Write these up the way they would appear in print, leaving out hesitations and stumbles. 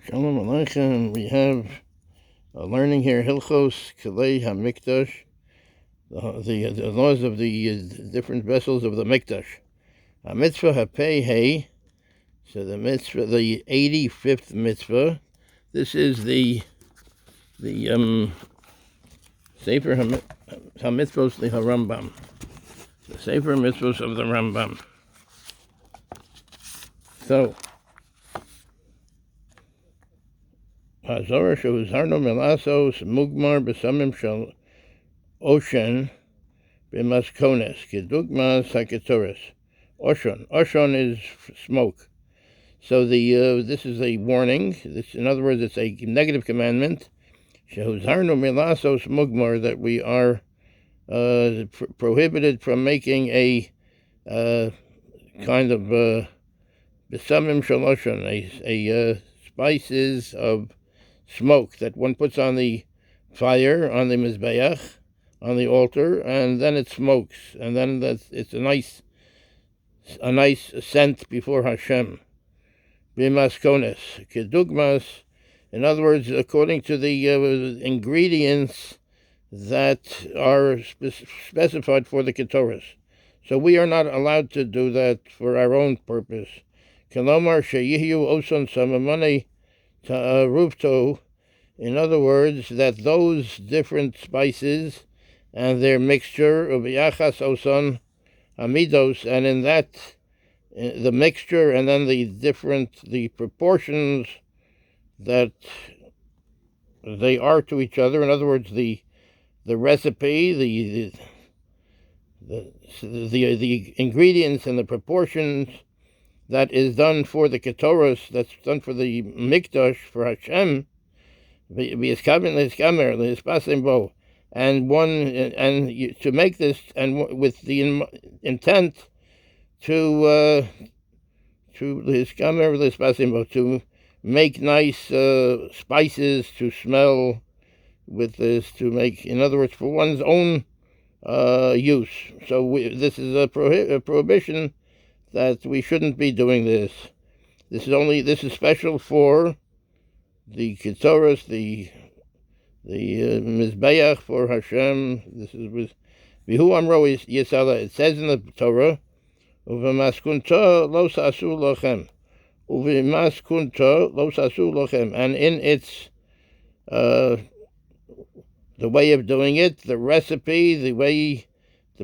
Shalom Aleichem. We have a learning here, Hilchos Kelei HaMikdash, the laws of the different vessels of the Mikdash. HaMitzvah HaPei Hey, so the mitzvah, the 85th mitzvah. This is the Sefer HaMitzvos, the Rambam. The Sefer HaMitzvos of the Rambam. So, Hazorah Shehuzarno Melasos Mugmar Besamim Shal Oshen B'Maskones Kedugmas HaKetores. Oshon is smoke. So this is a warning. In other words, it's a negative commandment. Shehuzarno Melasos Mugmar, that we are prohibited from making a kind of Besamim Shal Oshon, a spices of smoke that one puts on the fire, on the Mizbeach, on the altar, and then it smokes, and then it's a nice scent before Hashem. B'maskones, kedugmas, in other words, according to the ingredients that are specified for the Ketores. So we are not allowed to do that for our own purpose. Kalomar sheyihu oson samamane ta'arufto, in other words, that those different spices and their mixture of yachas oson amidos, and in that the mixture and then the proportions that they are to each other. In other words, the recipe, the ingredients and the proportions that is done for the Ketores, that's done for the Mikdash, for Hashem, and to make this, and with the intent to make nice spices to smell with this, to make, in other words, for one's own use. So this is a prohibition that we shouldn't be doing this. This is special for the Ketores, the Mizbeach for Hashem. This is with Vihu Amro Yisala. It says in the Torah, Uvemaskunta lo sasu lochem. Uvemaskunta lo sasu lochem. And in its the way of doing it, the recipe, the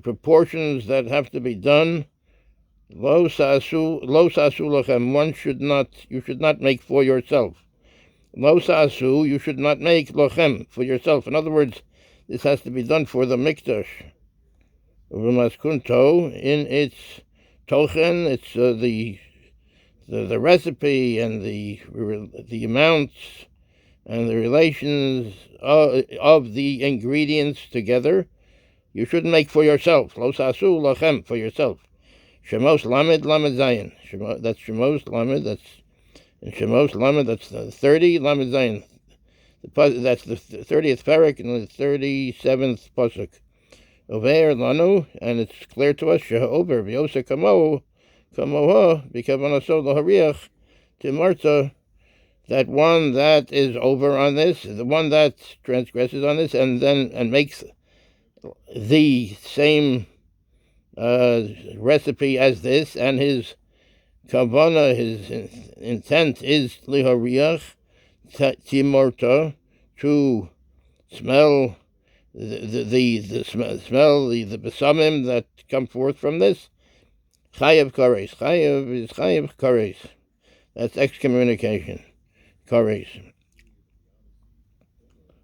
proportions that have to be done, lo sasu lochem. You should not make for yourself. Lo sasu, you should not make lochem, for yourself. In other words, this has to be done for the Mikdash. Uvemaskunto, in its tochen, it's the recipe and the amounts and the relations of the ingredients together. You shouldn't make for yourself. Lo sasu lochem, for yourself. Shemos Lamed Zayin. That's Shemos Lamed. That's in Shemos Lamed. That's the 30 Lamed Zayin. That's the 30th parak and the 37th pasuk. Over Lanu, and it's clear to us. She'over v'yosa kamoha b'kavanaso lahariach timarta. That one that is over on this, the one that transgresses on this, and makes the same recipe as this, and his kavana, his intent is lihariach timorta, to smell the besamim that come forth from this. Chayev kares. Chayev is chayev kares. That's excommunication. Kares.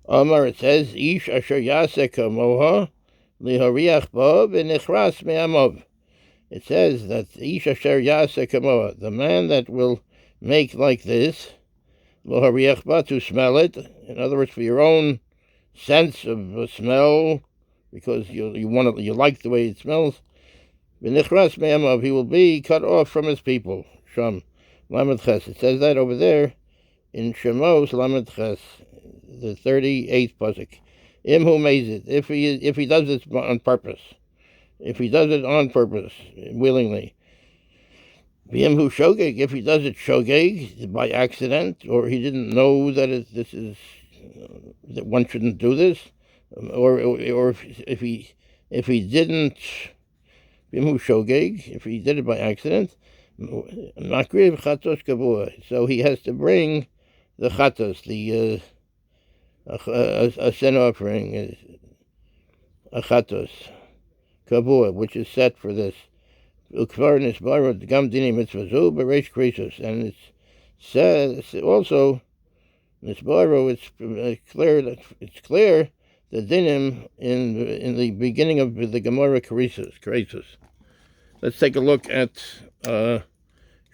Omar, it says, Ish asher yaseh kamoha lihariach ba v'nichras me'amov. It says that Ish asher yaseh kamoha, the man that will make like this, lihariach ba, to smell it. In other words, for your own sense of smell, because you like the way it smells. V'nichras me'amov, he will be cut off from his people. Sham Lamed Ches. It says that over there in Shemos Lamed Ches, the 38th pasuk. Imhu mezid, if he does it on purpose, willingly. B'yem hu shogeg, if he does it shogeg by accident, or he didn't know that that one shouldn't do this, or if he didn't b'yem hu shogeg, if he did it by accident, makriv chatos kavua, so he has to bring the chatos, the a sin offering, a chatos kavua, which is set for this. Ukvar nisbarot gam dini mitzvah zu bereish krisos, and it says also nisbaro. It's clear the dinim in the beginning of the Gemara krisos. Let's take a look at Shemos.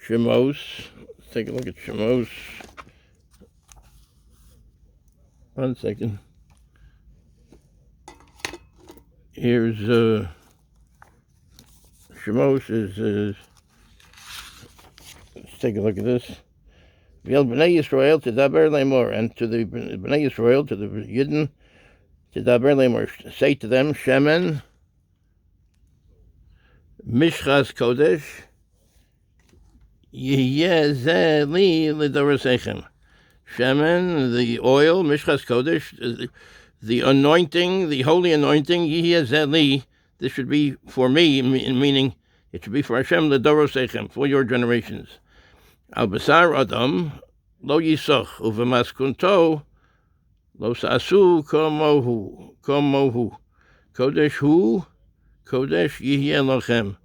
Let's take a look at Shemos. 1 second. Here's Shemos is. Let's take a look at this. V'el b'nei Yisrael tedaber lemor, and to the b'nei Yisrael, to the Yidden, tedaber lemor, say to them, Shemen Mishchas Kodesh Yihyeh zeh li l'dorosechem. Shemen, the oil, Mishchas Kodesh, the anointing, the holy anointing, Yihyeh zeh li, this should be for me, meaning it should be for Hashem l'dorosechem, for your generations. Al basar adam lo yisoch uvemaskunto lo sasu komohu kodesh hu kodesh yihyeh lochem.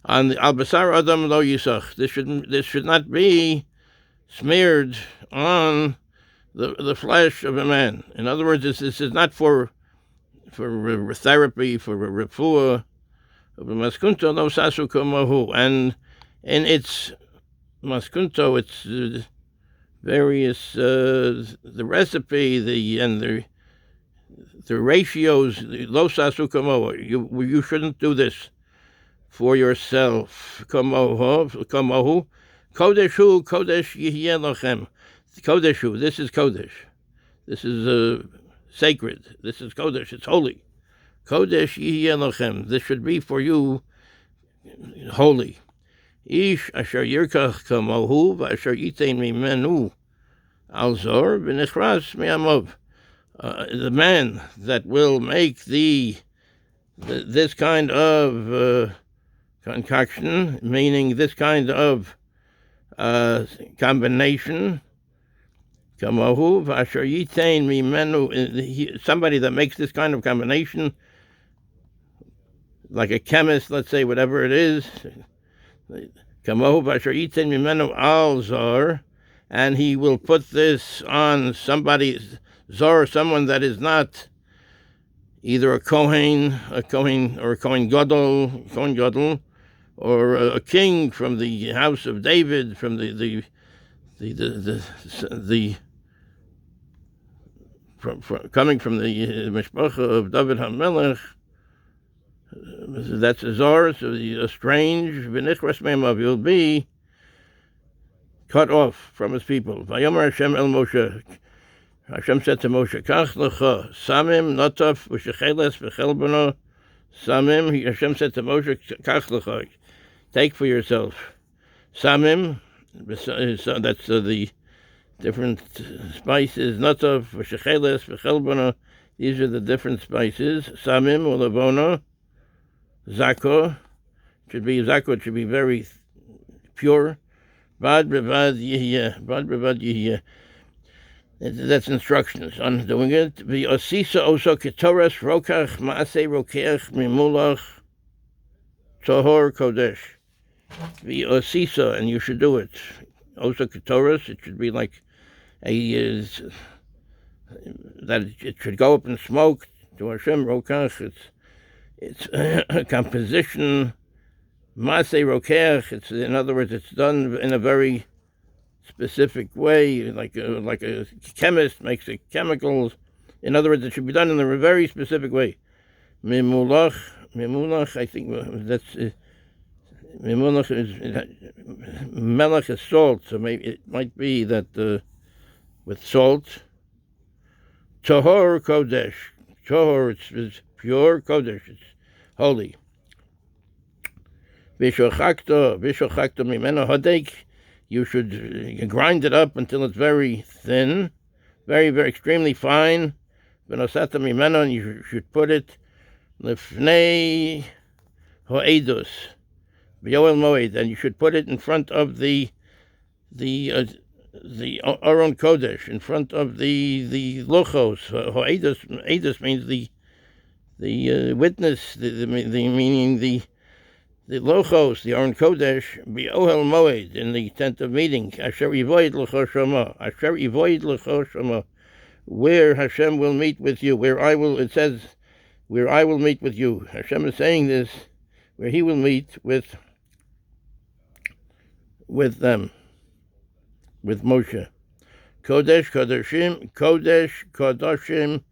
On the al basar adam lo yisoch, this should not be smeared on the flesh of a man. In other words, this is not for therapy, for refuah. Uvemaskunto lo sasu komohu, and in its maskunto, it's various the recipe, the ratios. Lo sasu kamo. You shouldn't do this for yourself. Kamohu kodeshu kodesh yihyeh lochem. Kodeshu. This is kodesh. This is sacred. This is kodesh. It's holy. Kodesh yihyeh lochem. This should be for you holy. Ish asher yirkach kamohu v'asher yitein mimenu alzor v'nichras mi'amov. The man that will make this kind of concoction, meaning this kind of combination, kamohu v'asher yitein mimenu, somebody that makes this kind of combination, like a chemist, let's say, whatever it is, and he will put this on somebody's zor, someone that is not either a Kohen or a Kohen Gadol, or a king from the house of David, from coming from the mishpacha of David HaMelech. That's a zor, so a strange, v'nichras me'amav, you'll be cut off from his people. Vayomer Hashem el Moshe, Hashem said to Moshe, Kach lecha, samim, notaf, v'shecheles, v'chelbono, samim, Hashem said to Moshe, Kach lecha, take for yourself. Samim, that's the different spices, notaf, v'shecheles, v'chelbono, these are the different spices. Samim, u'lavono, Zako, it should be very pure. Bad brevad yihyeh. That's instructions on doing it. The osisa oso ketores rokach maaseh rokeach mimulach tohor kodesh. The osisa, and you should do it. Oso ketores, it should be like that it should go up in smoke to Hashem rokach. It's a composition, maaseh rokeach. It's, in other words, it's done in a very specific way, like a chemist makes the chemicals. In other words, it should be done in a very specific way. Mimulach, I think that's mimulach is melech is salt, so maybe it might be that with salt. Tohor kodesh, tohor it's pure, kodesh it's holy. Vishochakto mimeno hodek. You should grind it up until it's very thin, very, very extremely fine. V'nosata mimeno, and you should put it lefnei ho'edus b'yoel moed, and you should put it in front of the Aron Kodesh, in front of the lochos. Ho'edus means the witness, meaning the lochos, the Aron Kodesh, b'ohel moed, in the tent of meeting. Asher ivoid l'cho shama, where Hashem will meet with you, where I will meet with you. Hashem is saying this, where He will meet with them, with Moshe. Kodesh Kodashim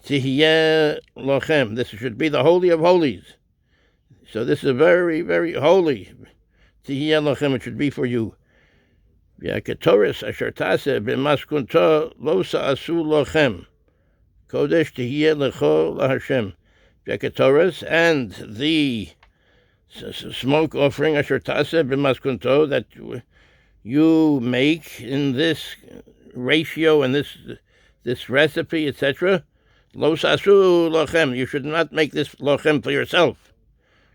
Tihyeh Lochem. This should be the Holy of Holies. So this is very, very holy. Tihyeh Lochem, it should be for you. Ketores asher taseh b'maskunto lo sa'asu lochem. Kodesh tihyeh lecho laHashem. Ketores, and the smoke offering asher taseh b'maskunto, that you make in this ratio and this recipe, etc. Lo sa'asu lochem. You should not make this lochem for yourself.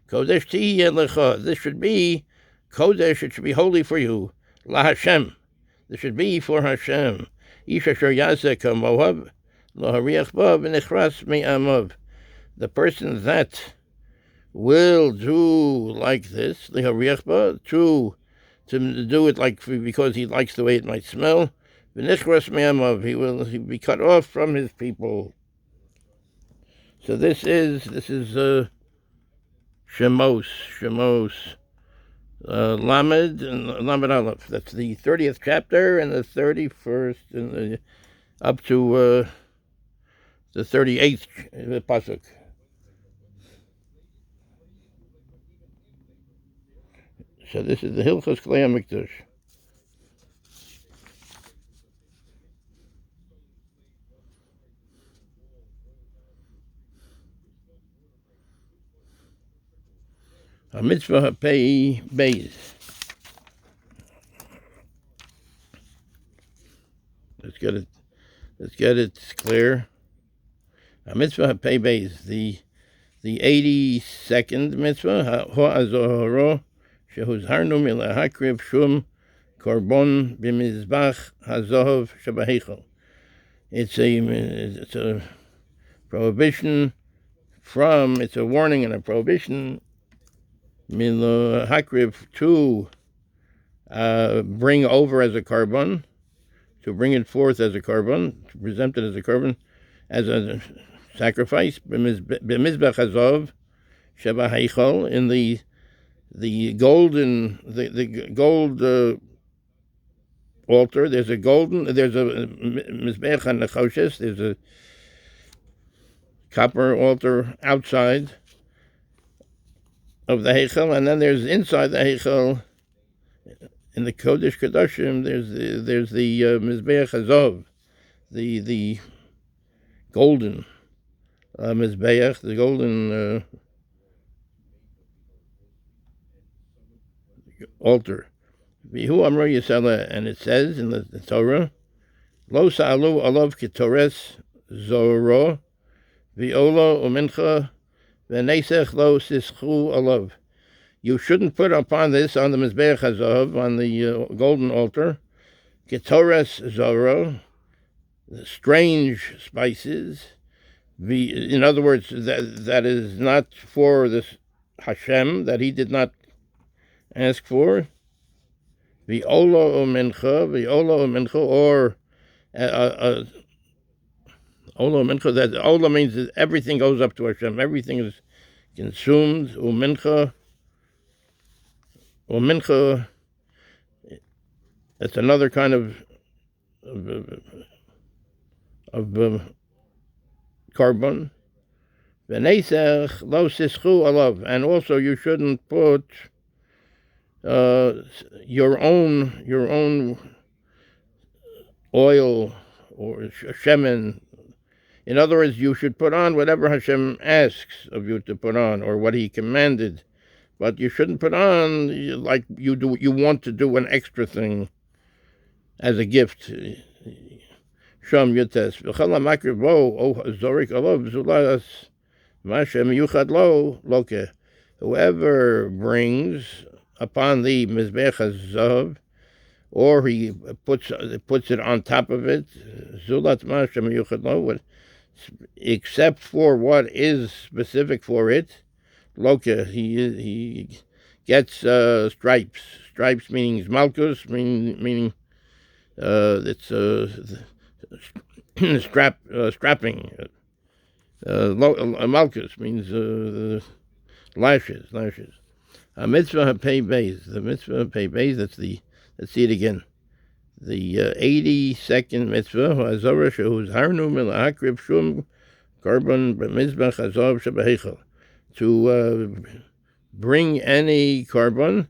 Kodesh tihyeh lecho. This should be Kodesh. It should be holy for you. La Hashem. This should be for Hashem. Ish asher yazeh kamohav lo hariach ba v'nichras me'amav. The person that will do like this, li hariach ba, to do it like because he likes the way it might smell, v'nichras me'amav, he will be cut off from his people. So this is Shemos. Lamed and Lamed Aleph. That's the 30th chapter and the 31st, and up to the 38th pasuk. So this is the Hilchos Klei HaMikdash. HaMitzvah Pei Beis. Let's get it clear. HaMitzvah Pei Beis, the 82nd mitzvah. Ho'azohoro shehuzharnu milahakriv shum korbon b'mizbach hazohov shabaheichel. It's a prohibition from. It's a warning and a prohibition. Milo hakriv, to bring over as a carbon, to bring it forth as a carbon, to present it as a carbon, as a sacrifice. B'mizbech hazov sheba heichal, in the gold altar. There's a mizbech hanechoshes. There's a copper altar outside of the Heichel, and then there's inside the Heichel, in the Kodesh Kodashim, there's the Mizbeach Hazov, the golden Mizbeach, the golden altar. Vihu Amro Yisela, and it says in the Torah, Lo Sa'alu Alav Ketores Zoro, Vi'olo Umincha, you shouldn't put upon this, on the Mizbeach Hazov, on the golden altar, Ketores Zoro, strange spices. In other words, that is not for this Hashem, that He did not ask for. V'olo mincha, or Ola mincha, that Ola means that everything goes up to Hashem. Everything is consumed. Umincha, that's another kind of carbon. V'neisech lo sischu alav, and also you shouldn't put your own oil or shemen. In other words, you should put on whatever Hashem asks of you to put on, or what He commanded but you shouldn't put on like you want to do an extra thing as a gift. Sham Yutes. V'chala makriv bo o zorik alav zulas mashem yuchad lo loke. Whoever brings upon the mizbech hazav, or he puts it on top of it, zulat mashem yuchad lo, except for what is specific for it. Loke, he gets stripes. Stripes meaning malchus, meaning it's strapping. Malchus means lashes. A mitzvah pay base. The mitzvah pay base. Let's see it again. The 82nd mitzvah. Hazorah who's harnu milahakriv shum korban b'mizbach hazav shebeheichel. To bring any korban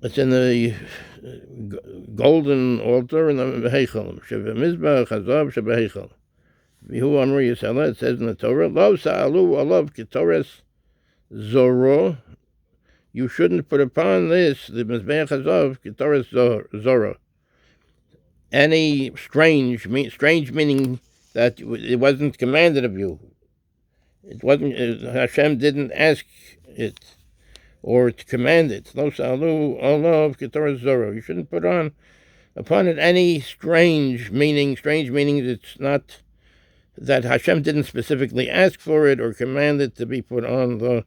that's in the golden altar in the Heichel. Shebemizbach hazav shebeheichel. Vihu amru yisela. It says in the Torah, Lo sa'alu alav Ketores zoro. You shouldn't put upon this, the mizbech hazav, Ketores zoro. Any strange meaning that it wasn't commanded of you. It wasn't, Hashem didn't ask it, or to command it. Lo sa'alu alav Ketores zoro. You shouldn't put upon it any strange meaning it's not, that Hashem didn't specifically ask for it or command it to be put on the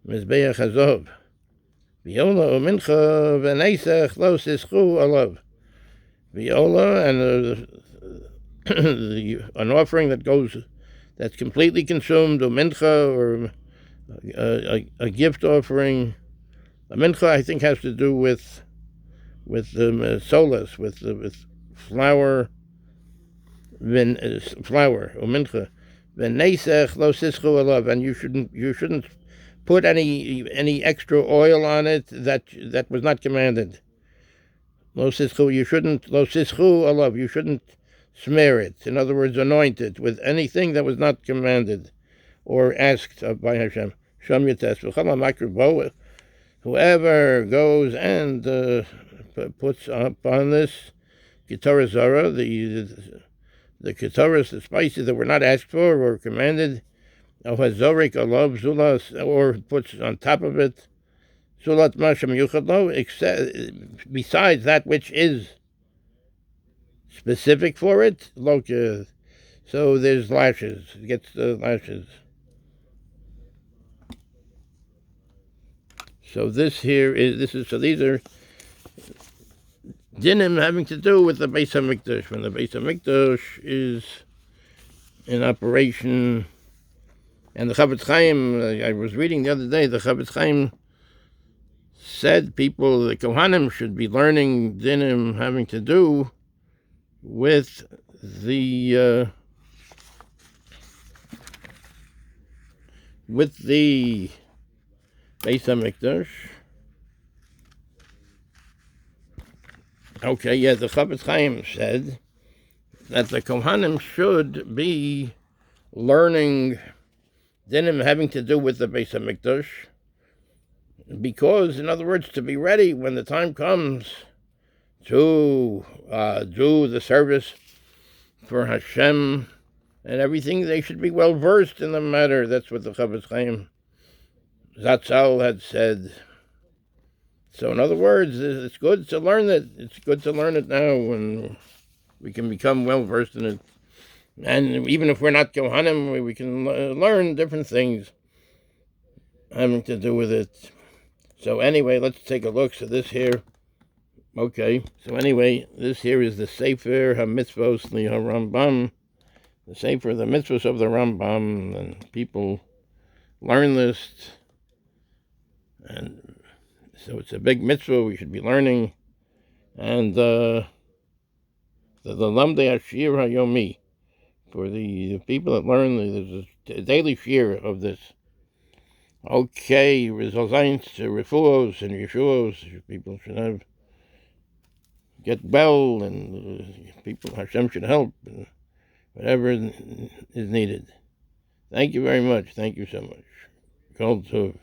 Mizbeach Hazav. Viola u'mincha v'neisach lo sischu alav. Viola and an offering that's completely consumed, u'mincha, or a gift offering. A mincha, I think, has to do with solas, with flour. Flour or mincha, v'neisach lo sischu alav, and you shouldn't put any extra oil on it that was not commanded. Lo sischu, you shouldn't alav, you shouldn't smear it. In other words, anoint it with anything that was not commanded or asked by Hashem. Sham Yates v'chala makriv bo. Whoever goes and puts upon this Ketores zara, the Ketores, the spices that were not asked for or commanded, zorik alav zulas, or puts on top of it, zulat mashem yuchad lo, besides that which is specific for it, loke. So there's lashes, it gets the lashes. So these are dinim having to do with the Besamim. When the Besamim is in operation, and the Chavetz Chaim, I was reading the other day, the Chavetz Chaim said the Kohanim should be learning dinim having to do with the Besamim. Okay, yeah, the Chavetz Chaim said that the Kohanim should be learning dinim having to do with the Beis HaMikdash, because, in other words, to be ready when the time comes to do the service for Hashem and everything, they should be well versed in the matter. That's what the Chavetz Chaim Zatzal had said. So, in other words, it's good to learn it. It's good to learn it now when we can become well versed in it. And even if we're not Kohanim, we can learn different things having to do with it. So anyway, let's take a look. So this here, okay. So anyway, this here is the Sefer, HaMitzvos, the Rambam, the Sefer, the Mitzvahs of the Rambam, and people learn this. And so it's a big mitzvah we should be learning. And the Lamdei Ashir HaYomi, for the people that learn, there's a daily shir of this. Okay, results to refuos and yeshuos, people should get well, and people, Hashem should help, and whatever is needed. Thank you very much. Thank you so much. Kol Tov.